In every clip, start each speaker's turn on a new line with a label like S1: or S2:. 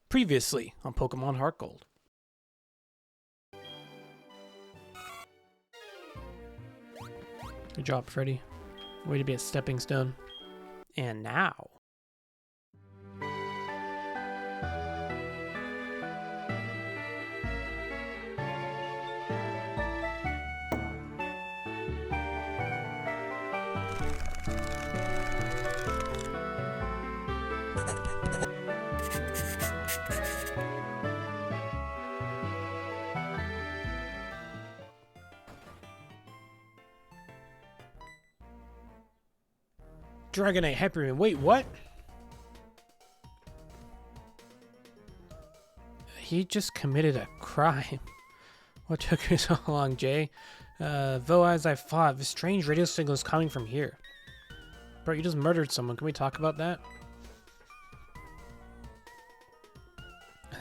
S1: Previously on Pokemon Heartgold. Good job, Freddy. Way to be a stepping stone. And now... Dragonite Hyperman. Wait, what? He just committed a crime. What took you so long, Jay? Though as I thought, the strange radio signal is coming from here. Bro, you just murdered someone. Can we talk about that?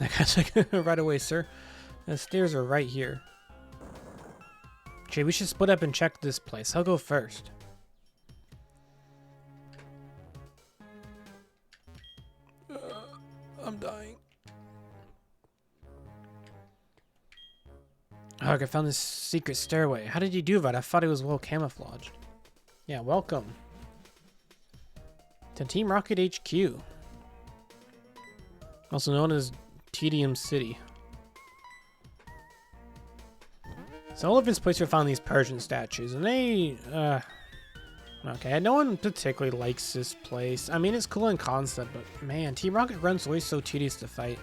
S1: That guy's like, right away, sir. The stairs are right here. Jay, we should split up and check this place. I'll go first. I'm dying. Ugh, I found this secret stairway. How did you do that? I thought it was well camouflaged. Yeah, welcome to Team Rocket HQ. Also known as Tedium City. So all of this place we found these Persian statues, and they, okay, no one particularly likes this place. I mean, it's cool in concept, but man, Team Rocket runs always so tedious to fight.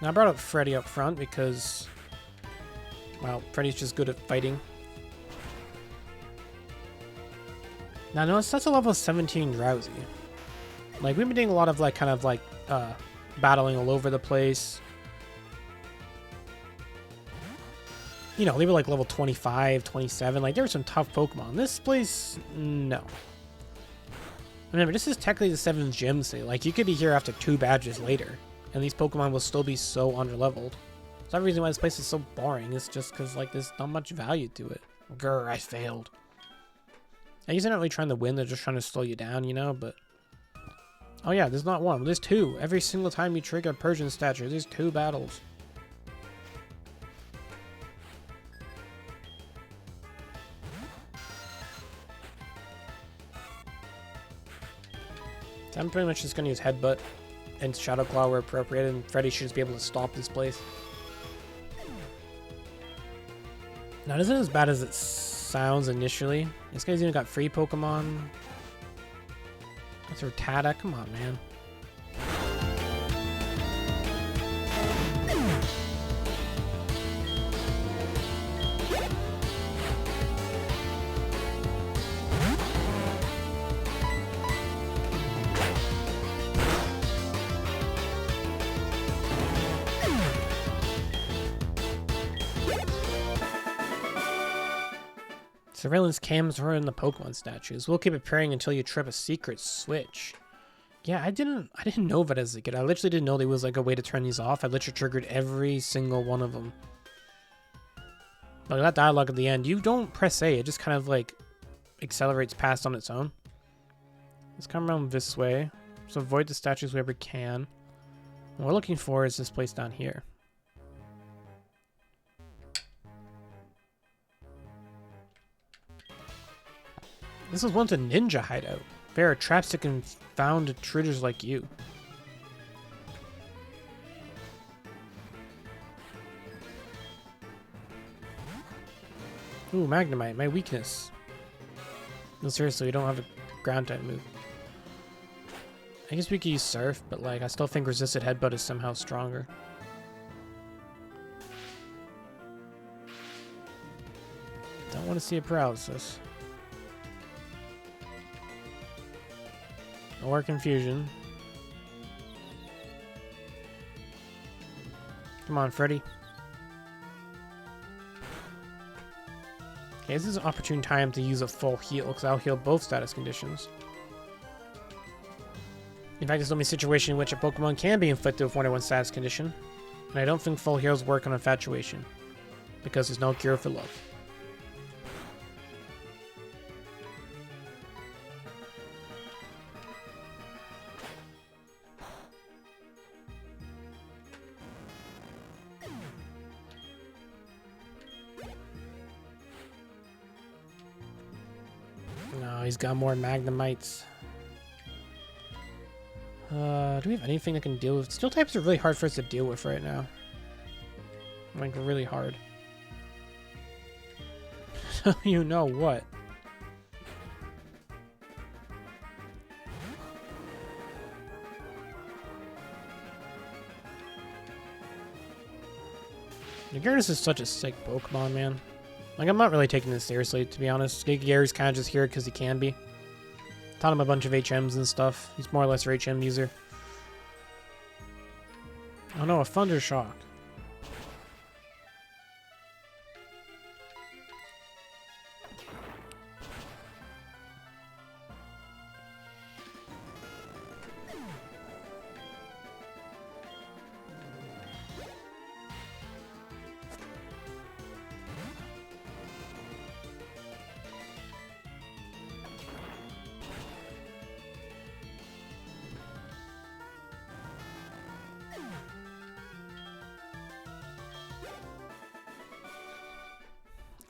S1: Now, I brought up Freddy up front because, well, Freddy's just good at fighting. Now, notice that's a level 17 Drowsy. Like, we've been doing a lot of, like, kind of, like, battling all over the place. You know, they were like level 25, 27. Like, there were some tough Pokemon. This place, no. Remember, this is technically the 7th gym, so like, you could be here after 2 badges later, and these Pokemon will still be so underleveled. So the reason why this place is so boring is just because, like, there's not much value to it. Grr, I failed. I guess they're not really trying to win, they're just trying to slow you down, you know, but... Oh yeah, there's not one, there's 2. Every single time you trigger a Persian statue, there's 2 battles. I'm pretty much just going to use Headbutt and Shadow Claw where appropriate, and Freddy should just be able to stop this place. Now, it isn't as bad as it sounds initially. This guy's even got free Pokemon. That's Rattata. Come on, man. Surveillance cams were in the Pokemon statues. We'll keep appearing until you trip a secret switch. Yeah, I didn't know that as a kid. I literally didn't know there was like a way to turn these off. I literally triggered every single one of them. Like that dialogue at the end, you don't press A, it just kind of like accelerates past on its own. Let's come around this way. So avoid the statues wherever we can. What we're looking for is this place down here. This was once a ninja hideout. There are traps that confound intruders like you. Ooh, Magnemite, my weakness. No, seriously, we don't have a ground type move. I guess we could use Surf, but like, I still think Resisted Headbutt is somehow stronger. Don't want to see a paralysis. Or confusion. Come on, Freddy. Okay, this is an opportune time to use a full heal, because I'll heal both status conditions. In fact, it's the only situation in which a Pokemon can be inflicted with more than one status condition. And I don't think full heals work on Infatuation, because there's no cure for love. he's got more Magnemites. Do we have anything that can deal with... Steel types are really hard for us to deal with right now. Like, really hard. You know what? Gyarados is such a sick Pokemon, man. Like, I'm not really taking this seriously, to be honest. Gyarados kind of just here because he can be. Taught him a bunch of HMs and stuff. He's more or less your HM user. Oh no, a Thunder Shock.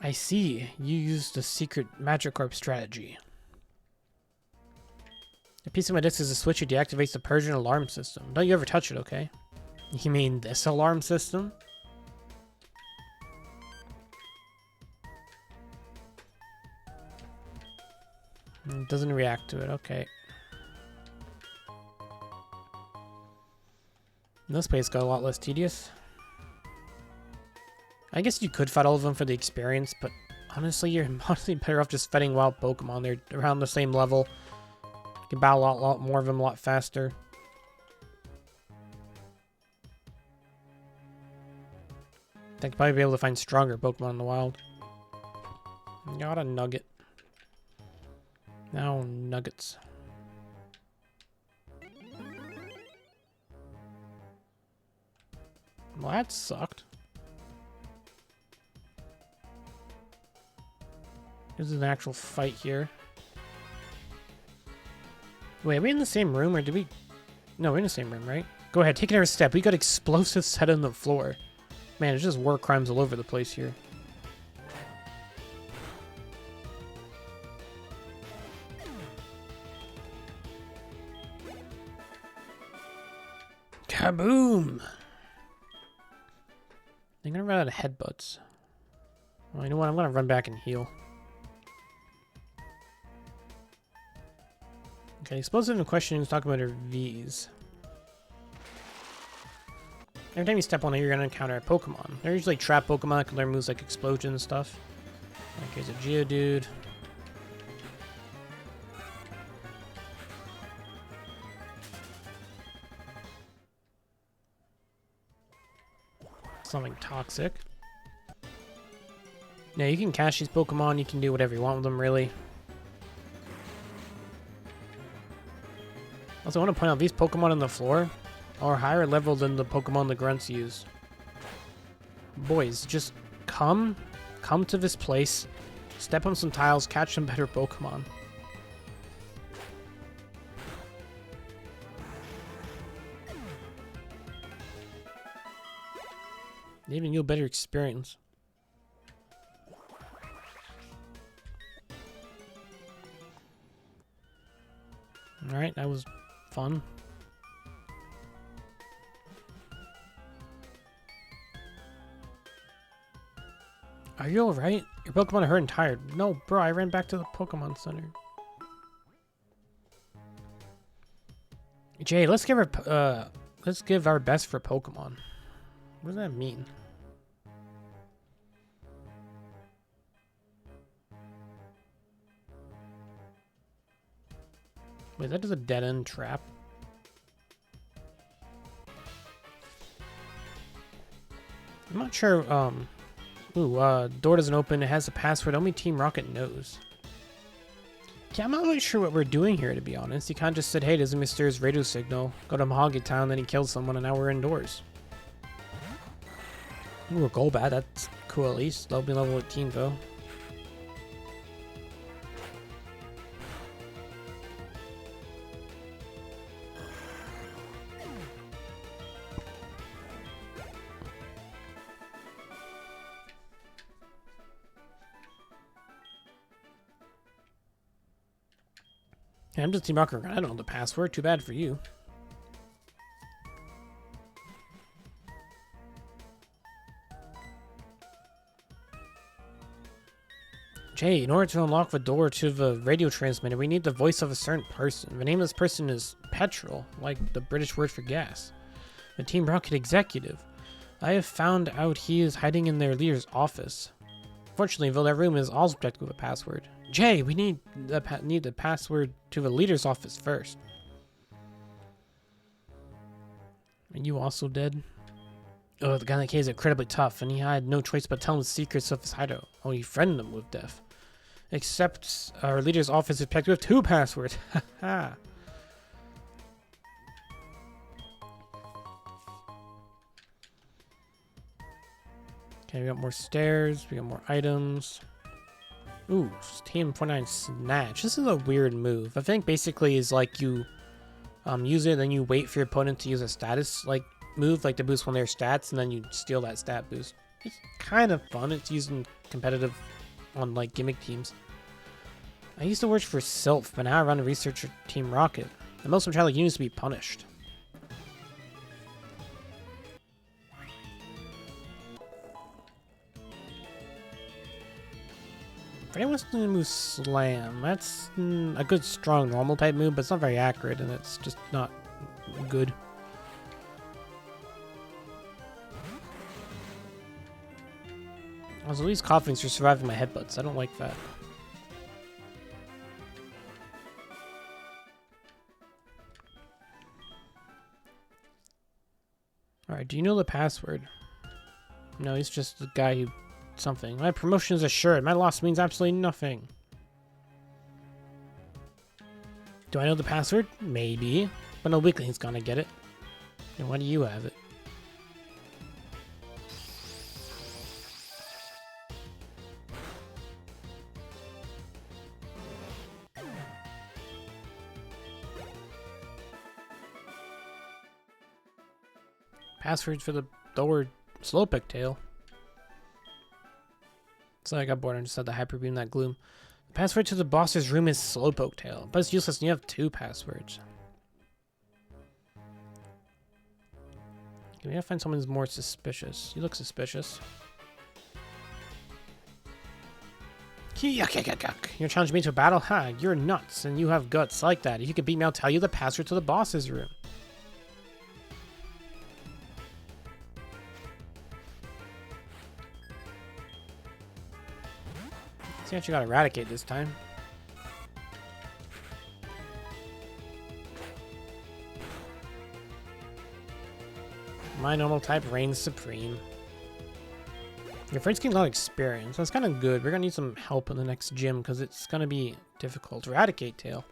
S1: I see. You used the secret Magikarp strategy. A piece of my disc is a switch that deactivates the Persian alarm system. Don't you ever touch it, okay? You mean this alarm system? It doesn't react to it, okay. This place got a lot less tedious. I guess you could fight all of them for the experience, but honestly, you're honestly better off just fighting wild Pokemon. They're around the same level. You can battle a lot more of them a lot faster. I think probably be able to find stronger Pokemon in the wild. Got a Nugget. Now Nuggets. Well, that sucked. This is an actual fight here. Wait, are we in the same room or did we... No, we're in the same room, right? Go ahead, take another step. We got explosives set on the floor. Man, it's just war crimes all over the place here. Kaboom! I'm gonna run out of headbutts. Well, you know what? I'm gonna run back and heal. Okay, explosive in question is talking about her V's. Every time you step on it, you're gonna encounter a Pokemon. They're usually trap Pokemon that can learn moves like Explosion and stuff. Like, here's a Geodude. Something toxic. Yeah, you can catch these Pokemon, you can do whatever you want with them, really. Also, I want to point out, these Pokemon on the floor are higher level than the Pokemon the Grunts use. Boys, just come to this place, step on some tiles, catch some better Pokemon. Even you a better experience. Alright, that was fun. Are you alright? Your Pokemon are hurt and tired. No, bro, I ran back to the Pokemon Center. Jay, let's give our best for Pokemon. What does that mean? Wait, that is a dead-end trap. I'm not sure, door doesn't open. It has a password only Team Rocket knows. Yeah, I'm not really sure what we're doing here, to be honest. He kind of just said, hey, there's a mysterious radio signal. Go to Mahogany Town, then he killed someone, and now we're indoors. Ooh, a Golbat, that's cool at least. They'll be level 18, though. Yeah, I'm just Team Rocket. I don't know the password. Too bad for you. Jay, in order to unlock the door to the radio transmitter, we need the voice of a certain person. The name of this person is Petrel, like the British word for gas. The Team Rocket executive. I have found out he is hiding in their leader's office. Fortunately, though, that room is also protected with a password. Jay, we need the password to the leader's office first. Are you also dead? Oh, the guy in the cave is incredibly tough, and he had no choice but tell him the secrets of his hideout. Oh, he threatened him with death. Except our leader's office is protected with 2 passwords. Haha. Okay, we got more stairs. We got more items. Ooh, TM49 Snatch. This is a weird move. I think basically is like you use it, then you wait for your opponent to use a status like move, like to boost one of their stats, and then you steal that stat boost. It's kind of fun. It's used in competitive on like gimmick teams. I used to work for Sylph, but now I run a researcher Team Rocket. And most metallic units to be punished. If anyone wants to move Slam, that's a good strong normal type move, but it's not very accurate, and it's just not good. I was at least coughing for surviving my headbutts. I don't like that. Alright, do you know the password? No, he's just the guy who... something. My promotion is assured. My loss means absolutely nothing. Do I know the password? Maybe. But no weakling's gonna get it. And why do you have it? Password for the door Slowpoke tail. So I got bored and just had the hyper beam that gloom. The password to the boss's room is Slowpoke tail, but it's useless and you have 2 passwords. Okay, we gotta find someone who's more suspicious. You look suspicious. You're challenging me to a battle? Ha, you're nuts and you have guts like that. If you could beat me, I'll tell you the password to the boss's room. See what you got Eradicate this time. My normal type reigns supreme. Your friends gain a lot of experience. That's kind of good. We're gonna need some help in the next gym because it's gonna be difficult. Eradicate tail.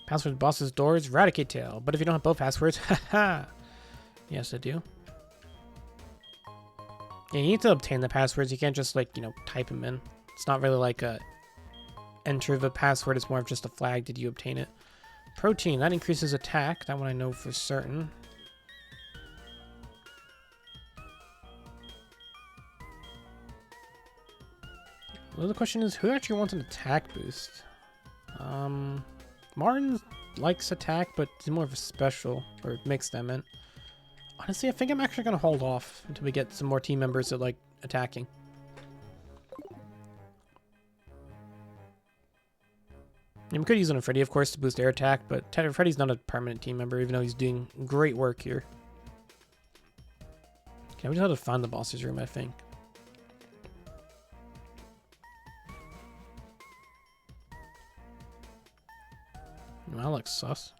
S1: Password to the boss's door is Eradicate tail. But if you don't have both passwords, haha. Yes, I do. Yeah, you need to obtain the passwords. You can't just, like, you know, type them in. It's not really like a enter the password. It's more of just a flag. Did you obtain it? Protein. That increases attack. That one I know for certain. Well, the question is, who actually wants an attack boost? Martin likes attack, but he's more of a special, or mixed, I meant. Honestly, I think I'm actually going to hold off until we get some more team members that like attacking. And we could use it on Freddy, of course, to boost air attack, but Freddy's not a permanent team member, even though he's doing great work here. Okay, we just have to find the boss's room, I think. Well, that looks sus.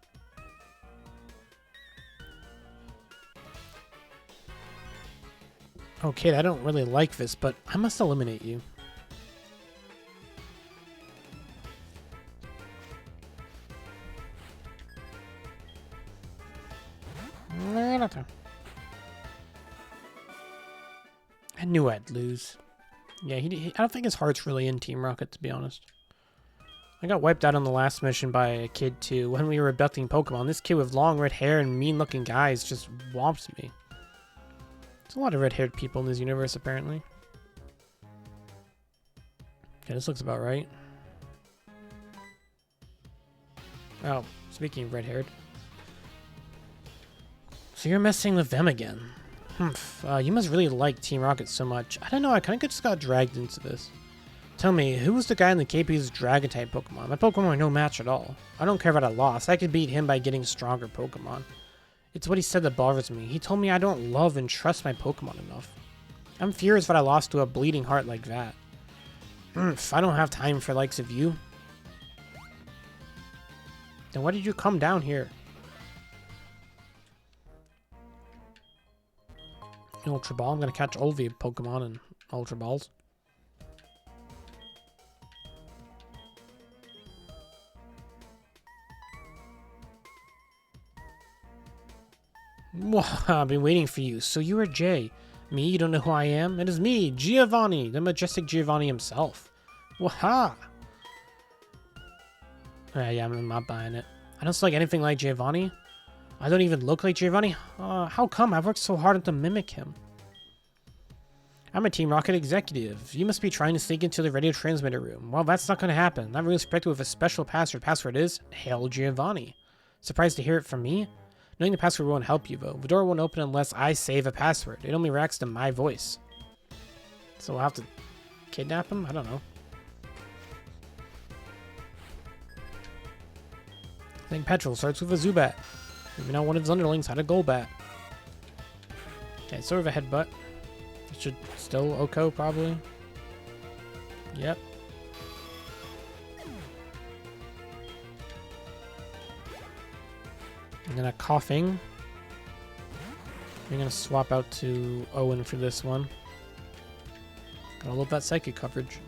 S1: Okay, I don't really like this, but I must eliminate you. I knew I'd lose. Yeah, I don't think his heart's really in Team Rocket, to be honest. I got wiped out on the last mission by a kid, too. When we were abducting Pokemon, this kid with long red hair and mean-looking eyes just whomped me. There's a lot of red-haired people in this universe, apparently. Okay, this looks about right. Oh, speaking of red-haired. So you're messing with them again. You must really like Team Rocket so much. I don't know, I kind of just got dragged into this. Tell me, who was the guy in the KP's Dragon-type Pokemon? My Pokemon are no match at all. I don't care about a loss. I could beat him by getting stronger Pokemon. It's what he said that bothers me. He told me I don't love and trust my Pokemon enough. I'm furious that I lost to a bleeding heart like that. I don't have time for likes of you. Then why did you come down here? Ultra Ball. I'm gonna catch all the Pokemon and Ultra Balls. I've been waiting for you. So you are Jay. Me? You don't know who I am? It is me, Giovanni, the majestic Giovanni himself. Waha! Yeah, I'm not buying it. I don't look like anything like Giovanni. I don't even look like Giovanni. How come? I've worked so hard to mimic him. I'm a Team Rocket executive. You must be trying to sneak into the radio transmitter room. Well, that's not going to happen. I'm really protected with a special password. Password is Hail Giovanni. Surprised to hear it from me? Knowing the password won't help you, though. The door won't open unless I save a password. It only reacts to my voice. So we'll have to kidnap him? I don't know. I think Petrel starts with a Zubat. Maybe not one of his underlings had a Golbat. Okay, sort of a headbutt. It should still Oko, probably. Yep. And then a coughing. I'm going to swap out to Owen for this one. Gotta love that psychic coverage.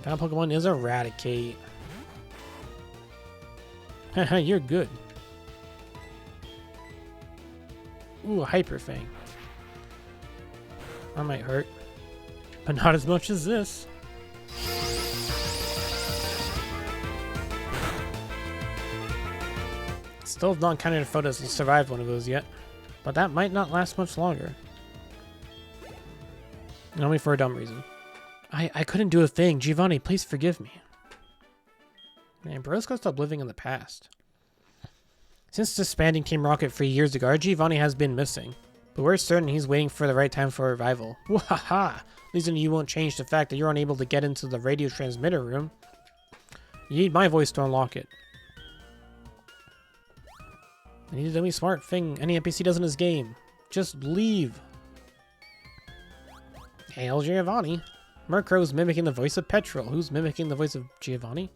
S1: That Pokemon is Eradicate. Haha, you're good. Ooh, a Hyper Fang. That might hurt. But not as much as this. Still have not counted photos to survive one of those yet. But that might not last much longer. And only for a dumb reason. I couldn't do a thing. Giovanni, please forgive me. Man, bro's gotta stop living in the past. Since disbanding Team Rocket 3 years ago, our Giovanni has been missing. But we're certain he's waiting for the right time for a revival. Wahaha! Reason you won't change the fact that you're unable to get into the radio transmitter room. You need my voice to unlock it. And he's the only smart thing any NPC does in this game. Just leave. Hail Giovanni. Murkrow's mimicking the voice of Petrel. Who's mimicking the voice of Giovanni?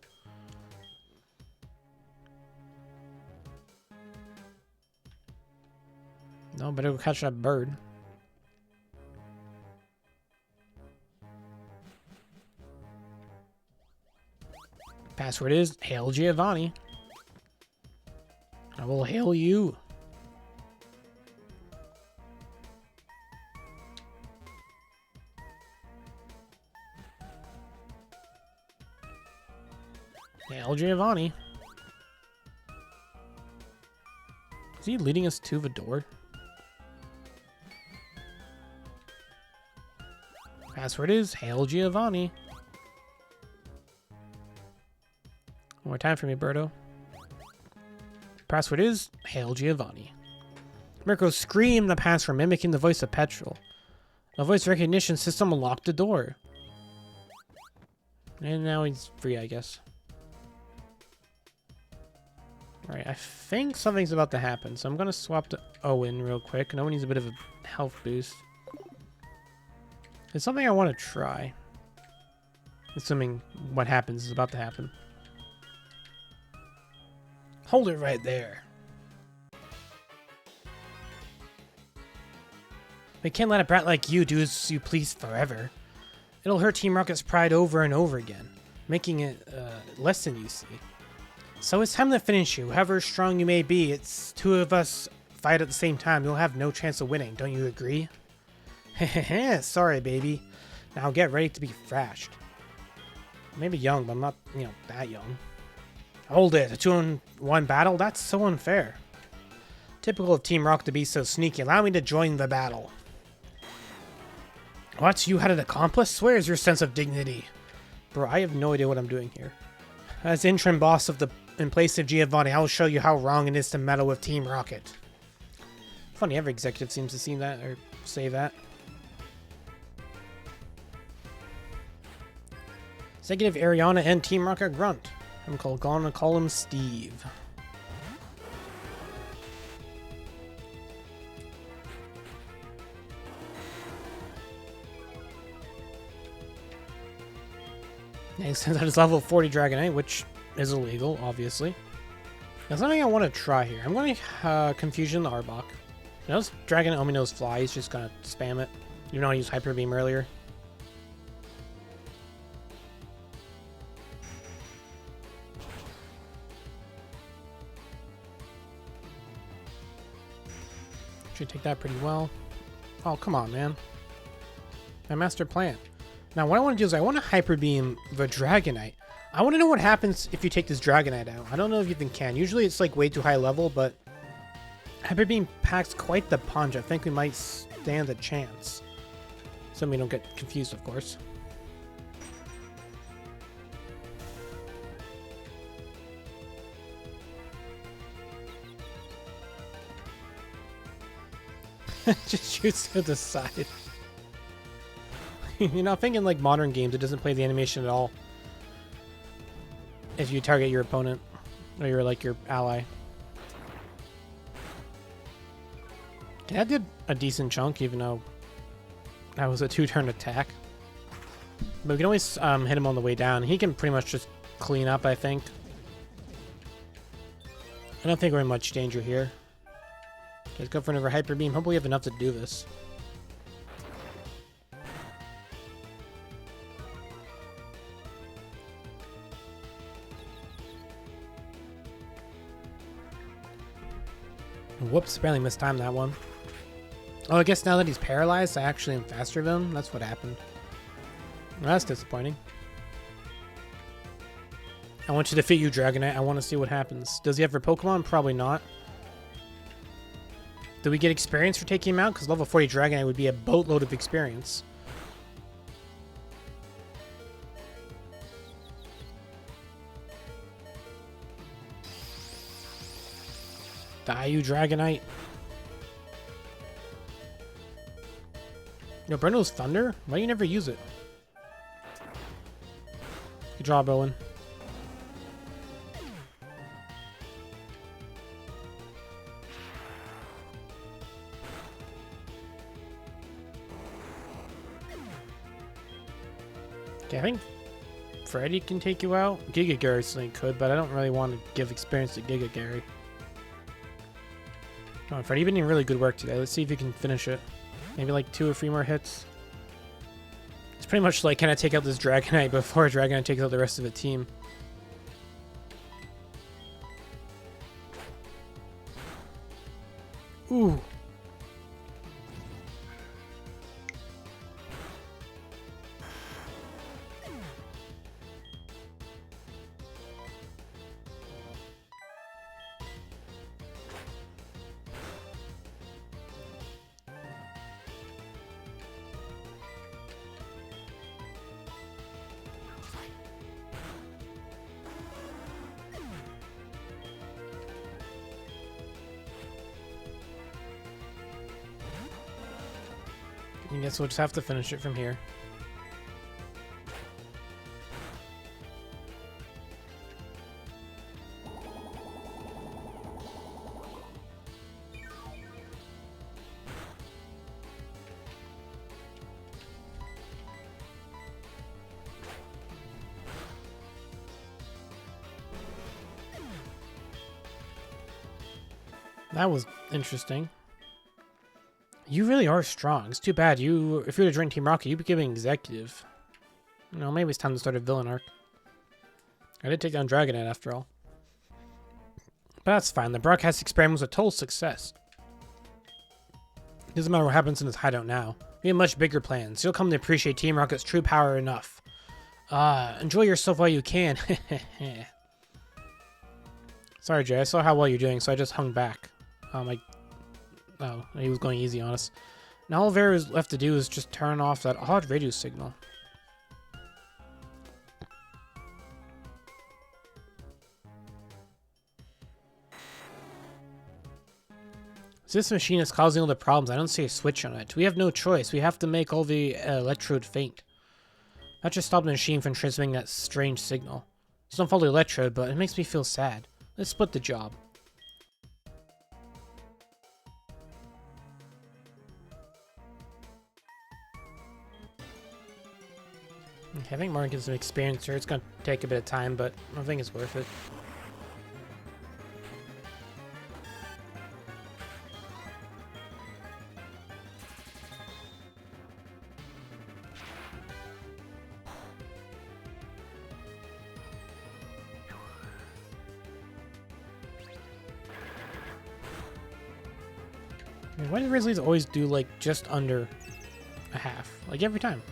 S1: No, better go catch that bird. Password is Hail Giovanni. I will hail you. Hail Giovanni. Is he leading us to the door? Password is Hail Giovanni. One more time for me, Birdo. Password is Hail Giovanni. Mirko screamed the password, mimicking the voice of Petrel. The voice recognition system unlocked the door. And now he's free, I guess. Alright, I think something's about to happen, so I'm going to swap to Owen real quick. And Owen needs a bit of a health boost. It's something I want to try. Assuming what happens is about to happen. Hold it right there. We can't let a brat like you do as you please forever. It'll hurt Team Rocket's pride over and over again, making it less than you see. So it's time to finish you. However strong you may be, it's two of us fight at the same time. You'll have no chance of winning. Don't you agree? Hehehe, sorry, baby. Now get ready to be thrashed. Maybe young, but I'm not, that young. Hold it. A 2-on-1 battle? That's so unfair. Typical of Team Rocket to be so sneaky. Allow me to join the battle. What? You had an accomplice? Where is your sense of dignity? Bro, I have no idea what I'm doing here. As interim boss in place of Giovanni, I will show you how wrong it is to meddle with Team Rocket. Funny, every executive seems to see that or say that. Executive Ariana and Team Rocket grunt. I'm gonna call him Steve. Next, that is level 40 Dragonite, which is illegal, obviously. There's something I want to try here. I'm going to Confusion the Arbok. Notice Dragonite only knows Fly. He's just going to spam it. You know I used Hyper Beam earlier. Should take that pretty well. Oh, come on, man. My master plan. Now, what I want to do is I want to Hyper Beam the Dragonite. I want to know what happens if you take this Dragonite out. I don't know if you even can. Usually it's like way too high level, but Hyper Beam packs quite the punch. I think we might stand a chance. So we don't get confused, of course. Just shoots to the side. You know, thinking like modern games, it doesn't play the animation at all if you target your opponent or your ally. Okay, that did a decent chunk, even though that was a 2-turn attack. But we can always hit him on the way down. He can pretty much just clean up, I think. I don't think we're in much danger here. Let's go for another Hyper Beam. Hopefully we have enough to do this. Whoops, barely mistimed that one. Oh, I guess now that he's paralyzed, I actually am faster than him. That's what happened. Well, that's disappointing. I want you to defeat you, Dragonite. I want to see what happens. Does he have her Pokemon? Probably not. Do we get experience for taking him out? Because level 40 Dragonite would be a boatload of experience. Die, you Dragonite. Yo, Brendo's Thunder? Why do you never use it? Good job, Owen. Okay, I think Freddy can take you out. Giga Gary certainly could, but I don't really want to give experience to Giga Gary. Come on, Freddy, you've been doing really good work today. Let's see if you can finish it. Maybe like 2 or 3 more hits. It's pretty much like, can I take out this Dragonite before Dragonite takes out the rest of the team? Ooh. I guess we'll just have to finish it from here. That was interesting. You really are strong. It's too bad. If you were to join Team Rocket, you'd be giving executive. You know, maybe it's time to start a villain arc. I did take down Dragonite after all. But that's fine. The broadcast experiment was a total success. Doesn't matter what happens in this hideout now. We have much bigger plans. You'll come to appreciate Team Rocket's true power enough. Enjoy yourself while you can. Sorry, Jay. I saw how well you're doing, so I just hung back. Oh, he was going easy on us. Now all Vera is left to do is just turn off that odd radio signal. This machine is causing all the problems. I don't see a switch on it. We have no choice. We have to make all the electrode faint. That just stopped the machine from transmitting that strange signal. Just don't follow the electrode, but it makes me feel sad. Let's split the job. Okay, I think Martin gets some experience here. It's going to take a bit of time, but I think it's worth it. Why do Grizzlies always do, like, just under a half? Like, every time.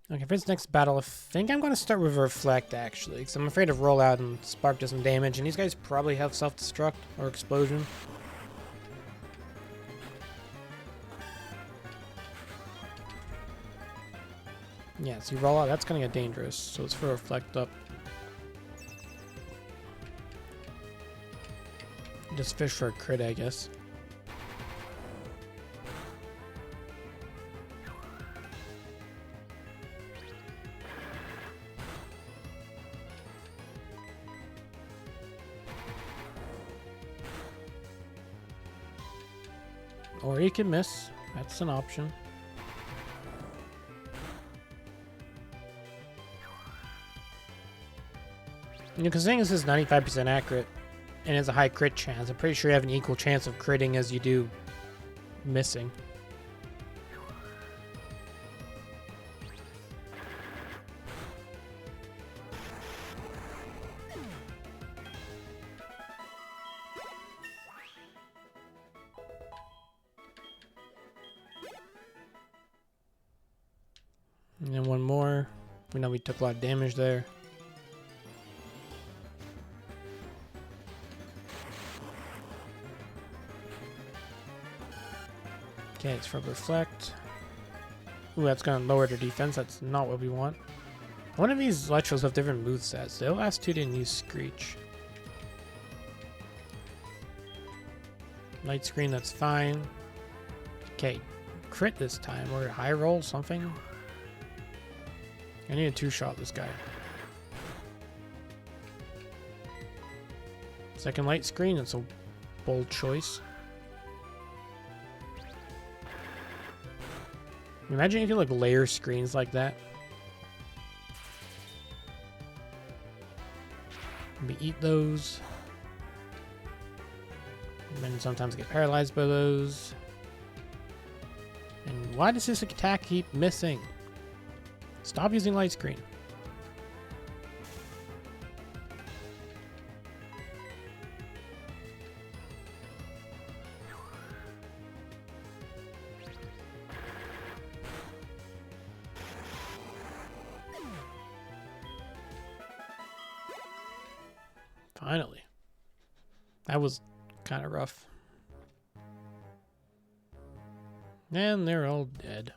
S1: Okay, for this next battle, I think I'm going to start with Reflect, actually, because I'm afraid to roll out and Spark does some damage, and these guys probably have Self-Destruct or Explosion. Yeah, so you roll out, that's going to get dangerous, so let's throw Reflect up. Just fish for a crit, I guess. Or you can miss. That's an option. You know, considering this is 95% accurate and has a high crit chance, I'm pretty sure you have an equal chance of critting as you do missing. And then one more. We know we took a lot of damage there. Okay, it's for Reflect. Ooh, that's going to lower their defense. That's not what we want. One of these Electros have different movesets. The last two didn't use Screech. Light Screen, that's fine. Okay, crit this time, or high roll, something. I need a two-shot this guy. Second light screen, it's a bold choice. Imagine if you like layer screens like that. Maybe eat those. And then sometimes get paralyzed by those. And why does this attack keep missing? Stop using light screen. Finally. That was kind of rough. And they're all dead.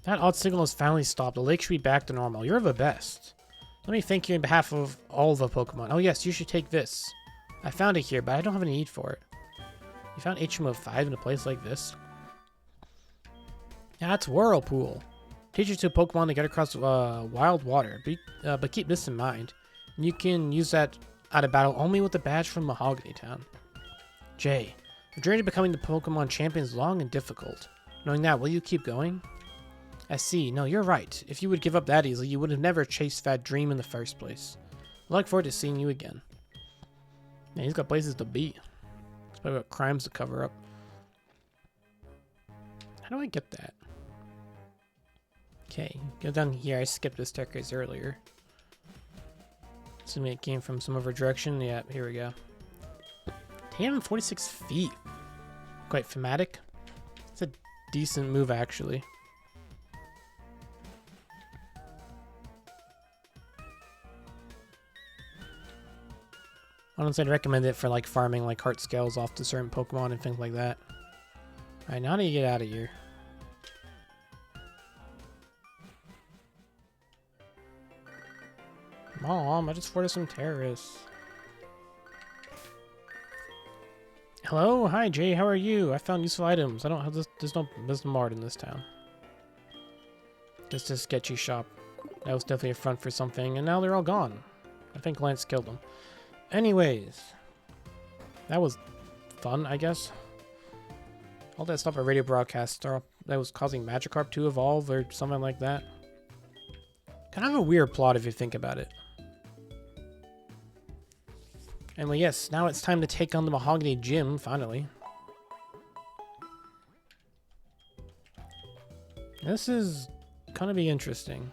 S1: That odd signal has finally stopped. The lake should be back to normal. You're the best. Let me thank you on behalf of all the Pokemon. Oh yes, you should take this. I found it here, but I don't have any need for it. You found HMO 5 in a place like this? Yeah, that's Whirlpool. Teach it to Pokemon to get across wild water. But keep this in mind. You can use that out of battle only with the badge from Mahogany Town. Jay, The journey to becoming the Pokemon champion is long and difficult. Knowing that, will you keep going? I see. No, you're right. If you would give up that easily, you would have never chased that dream in the first place. I look forward to seeing you again. Man, he's got places to be. He's probably got crimes to cover up. How do I get that? Okay, go down here. I skipped this staircase earlier. Assuming it came from some other direction. Yeah, here we go. Damn, 46 feet. Quite thematic. It's a decent move, actually. Honestly, I'd recommend it for like farming like heart scales off to certain Pokemon and things like that. Alright, now how do you get out of here? Mom, I just fought some terrorists. Hello? Hi, Jay. How are you? I found useful items. I don't have this. There's no mart in this town. Just a sketchy shop. That was definitely a front for something, and now they're all gone. I think Lance killed them. Anyways. That was fun, I guess. All that stuff at radio broadcast that was causing Magikarp to evolve or something like that. Kind of a weird plot if you think about it. And well, yes, now it's time to take on the Mahogany Gym, finally. This is gonna be interesting.